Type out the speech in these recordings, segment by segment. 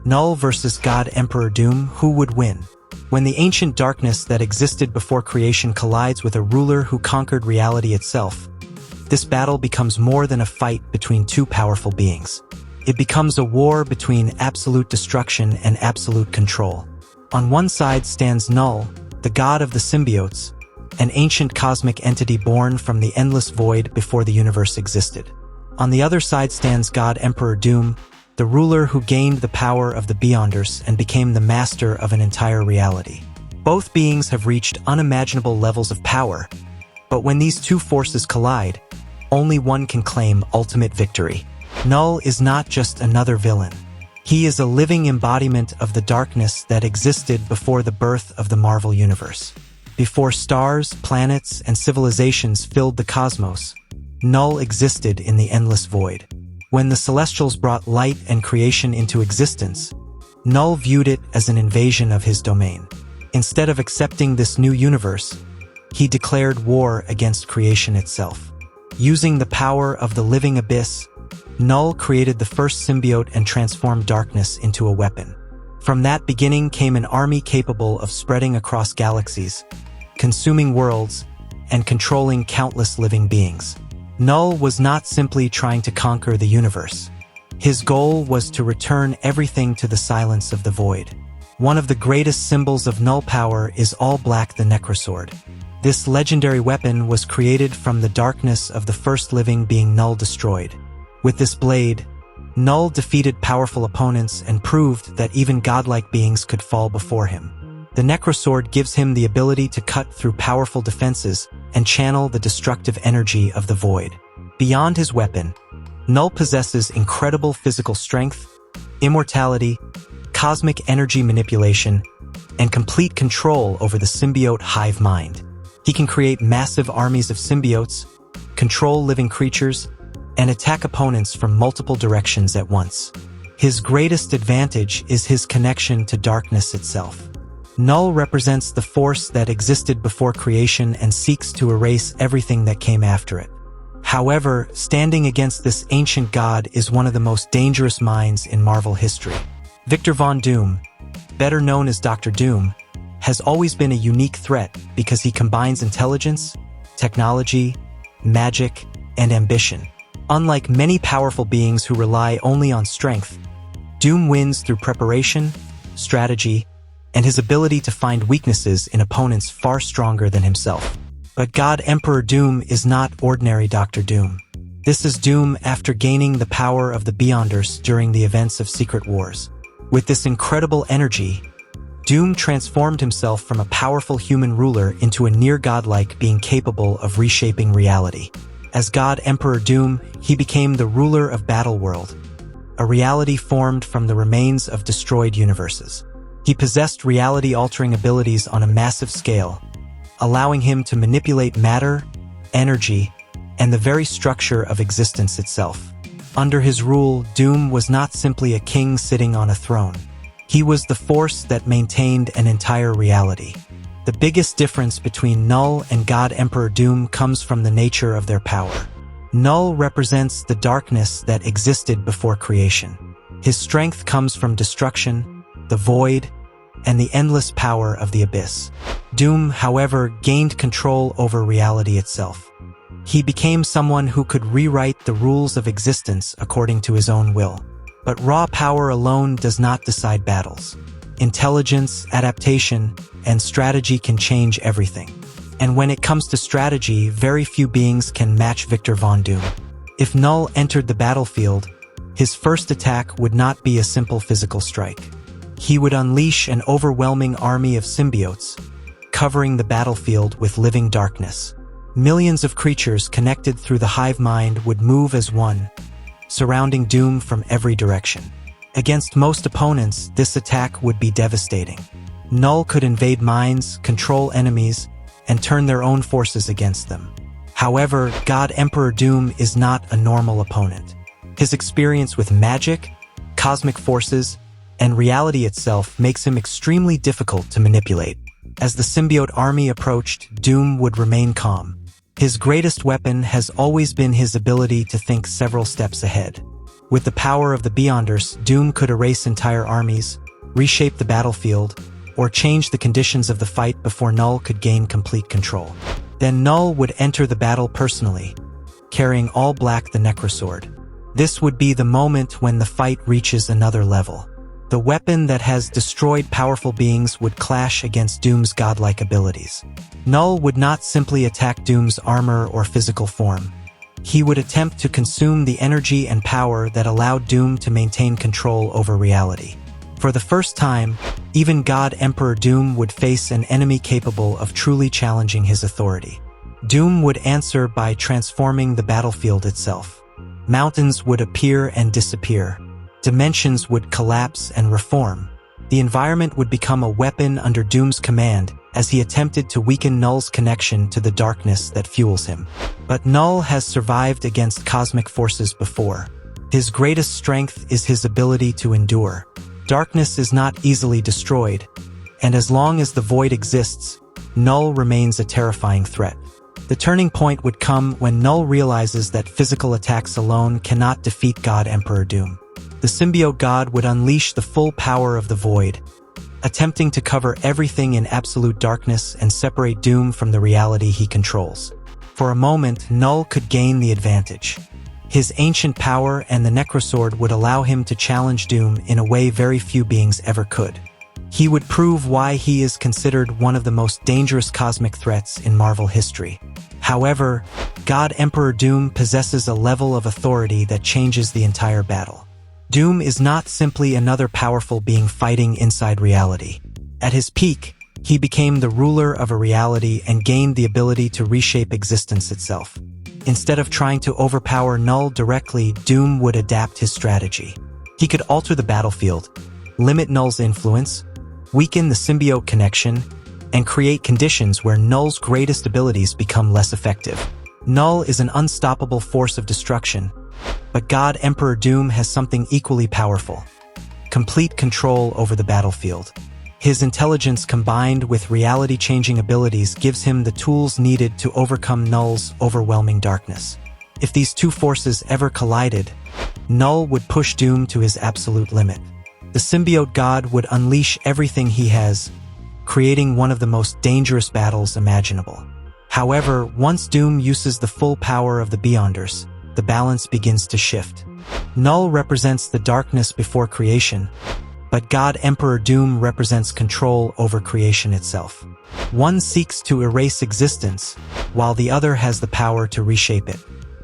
Knull versus God Emperor Doom, who would win? When the ancient darkness that existed before creation collides with a ruler who conquered reality itself, this battle becomes more than a fight between two powerful beings. It becomes a war between absolute destruction and absolute control. On one side stands Knull, the god of the Symbiotes, an ancient cosmic entity born from the endless void before the universe existed. On the other side stands God Emperor Doom, the ruler who gained the power of the Beyonders and became the master of an entire reality. Both beings have reached unimaginable levels of power, but when these two forces collide, only one can claim ultimate victory. Knull is not just another villain. He is a living embodiment of the darkness that existed before the birth of the Marvel Universe. Before stars, planets, and civilizations filled the cosmos, Knull existed in the endless void. When the Celestials brought light and creation into existence, Knull viewed it as an invasion of his domain. Instead of accepting this new universe, he declared war against creation itself. Using the power of the living abyss, Knull created the first symbiote and transformed darkness into a weapon. From that beginning came an army capable of spreading across galaxies, consuming worlds, and controlling countless living beings. Knull was not simply trying to conquer the universe. His goal was to return everything to the silence of the void. One of the greatest symbols of Knull power is All-Black Necrosword. This legendary weapon was created from the darkness of the first living being Knull destroyed. With this blade, Knull defeated powerful opponents and proved that even godlike beings could fall before him. The Necrosword gives him the ability to cut through powerful defenses and channel the destructive energy of the void. Beyond his weapon, Knull possesses incredible physical strength, immortality, cosmic energy manipulation, and complete control over the symbiote hive mind. He can create massive armies of symbiotes, control living creatures, and attack opponents from multiple directions at once. His greatest advantage is his connection to darkness itself. Knull represents the force that existed before creation and seeks to erase everything that came after it. However, standing against this ancient god is one of the most dangerous minds in Marvel history. Victor Von Doom, better known as Dr. Doom, has always been a unique threat because he combines intelligence, technology, magic, and ambition. Unlike many powerful beings who rely only on strength, Doom wins through preparation, strategy, and his ability to find weaknesses in opponents far stronger than himself. But God Emperor Doom is not ordinary Dr. Doom. This is Doom after gaining the power of the Beyonders during the events of Secret Wars. With this incredible energy, Doom transformed himself from a powerful human ruler into a near-godlike being capable of reshaping reality. As God Emperor Doom, he became the ruler of Battleworld, a reality formed from the remains of destroyed universes. He possessed reality-altering abilities on a massive scale, allowing him to manipulate matter, energy, and the very structure of existence itself. Under his rule, Doom was not simply a king sitting on a throne. He was the force that maintained an entire reality. The biggest difference between Knull and God Emperor Doom comes from the nature of their power. Knull represents the darkness that existed before creation. His strength comes from destruction, the void, and the endless power of the abyss. Doom, however, gained control over reality itself. He became someone who could rewrite the rules of existence according to his own will. But raw power alone does not decide battles. Intelligence, adaptation, and strategy can change everything. And when it comes to strategy, very few beings can match Victor Von Doom. If Knull entered the battlefield, his first attack would not be a simple physical strike. He would unleash an overwhelming army of symbiotes, covering the battlefield with living darkness. Millions of creatures connected through the hive mind would move as one, surrounding Doom from every direction. Against most opponents, this attack would be devastating. Knull could invade minds, control enemies, and turn their own forces against them. However, God Emperor Doom is not a normal opponent. His experience with magic, cosmic forces, and reality itself makes him extremely difficult to manipulate. As the symbiote army approached, Doom would remain calm. His greatest weapon has always been his ability to think several steps ahead. With the power of the Beyonders, Doom could erase entire armies, reshape the battlefield, or change the conditions of the fight before Knull could gain complete control. Then Knull would enter the battle personally, carrying All-Black the Necrosword. This would be the moment when the fight reaches another level. The weapon that has destroyed powerful beings would clash against Doom's godlike abilities. Knull would not simply attack Doom's armor or physical form. He would attempt to consume the energy and power that allowed Doom to maintain control over reality. For the first time, even God Emperor Doom would face an enemy capable of truly challenging his authority. Doom would answer by transforming the battlefield itself. Mountains would appear and disappear. Dimensions would collapse and reform. The environment would become a weapon under Doom's command as he attempted to weaken Knull's connection to the darkness that fuels him. But Knull has survived against cosmic forces before. His greatest strength is his ability to endure. Darkness is not easily destroyed, and as long as the void exists, Knull remains a terrifying threat. The turning point would come when Knull realizes that physical attacks alone cannot defeat God Emperor Doom. The symbiote god would unleash the full power of the void, attempting to cover everything in absolute darkness and separate Doom from the reality he controls. For a moment, Knull could gain the advantage. His ancient power and the Necrosword would allow him to challenge Doom in a way very few beings ever could. He would prove why he is considered one of the most dangerous cosmic threats in Marvel history. However, God Emperor Doom possesses a level of authority that changes the entire battle. Doom is not simply another powerful being fighting inside reality. At his peak, he became the ruler of a reality and gained the ability to reshape existence itself. Instead of trying to overpower Knull directly, Doom would adapt his strategy. He could alter the battlefield, limit Knull's influence, weaken the symbiote connection, and create conditions where Knull's greatest abilities become less effective. Knull is an unstoppable force of destruction, but God Emperor Doom has something equally powerful: complete control over the battlefield. His intelligence combined with reality-changing abilities gives him the tools needed to overcome Knull's overwhelming darkness. If these two forces ever collided, Knull would push Doom to his absolute limit. The symbiote god would unleash everything he has, creating one of the most dangerous battles imaginable. However, once Doom uses the full power of the Beyonders, the balance begins to shift. Knull represents the darkness before creation, but God Emperor Doom represents control over creation itself. One seeks to erase existence, while the other has the power to reshape it.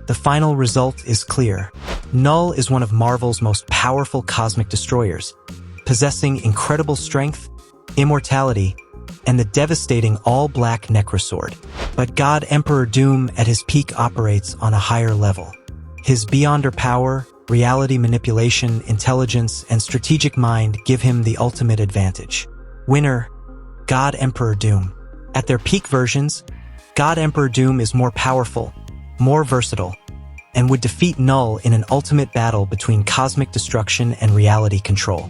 The final result is clear. Knull is one of Marvel's most powerful cosmic destroyers, possessing incredible strength, immortality, and the devastating All-Black Necrosword. But God Emperor Doom at his peak operates on a higher level. His Beyonder power, reality manipulation, intelligence, and strategic mind give him the ultimate advantage. Winner: God Emperor Doom. At their peak versions, God Emperor Doom is more powerful, more versatile, and would defeat Knull in an ultimate battle between cosmic destruction and reality control.